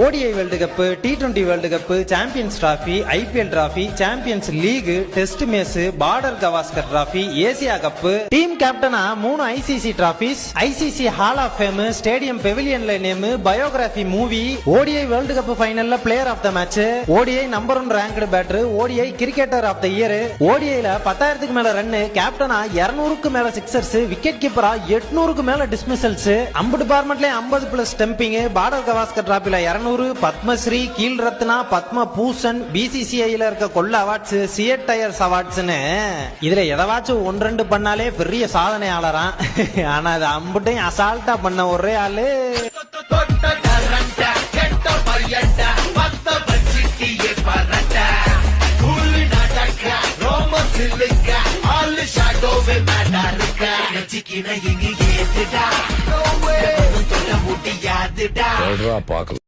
ODI world cup, T20 world cup, Champions Trophy, IPL trophy, Champions League, test match, Border Gavaskar trophy, Asia cup, team கேப்டனா 3 ICC trophies, ICC hall of fame, stadium பெவிலியன்ல name, biography movie, ODI world cup ஃபைனல்ல player of the match, ODI number 1 ranked batter, ODI cricketer of the year, ஓடிஐல 10,000க்கு மேல run, கேப்டனா 200க்கு மேல sixers, wicket கீப்பரா 800க்கு மேல dismissals, அம்பு டிபார்ட்மெண்ட்ல 50+ ஸ்டம்பிங், பார்டர் கவாஸ்கர் டிராபில 200, பத்மஸ்ரீ, கீல் ரத்னா, பத்ம பூஷன், BCCIல இருக்க கொள்ள அவார்ட்ஸ், சியட் டயர்ஸ் அவார்ட்ஸ்னு இதுல எதவாச்சும் 1-2 பண்ணாலே பெரிய சாதனையாளரா. ஆனா அது அம்புட்டையும் அசால்ட்டா பண்ண ஒரே ஆளு பாக்கலாம்.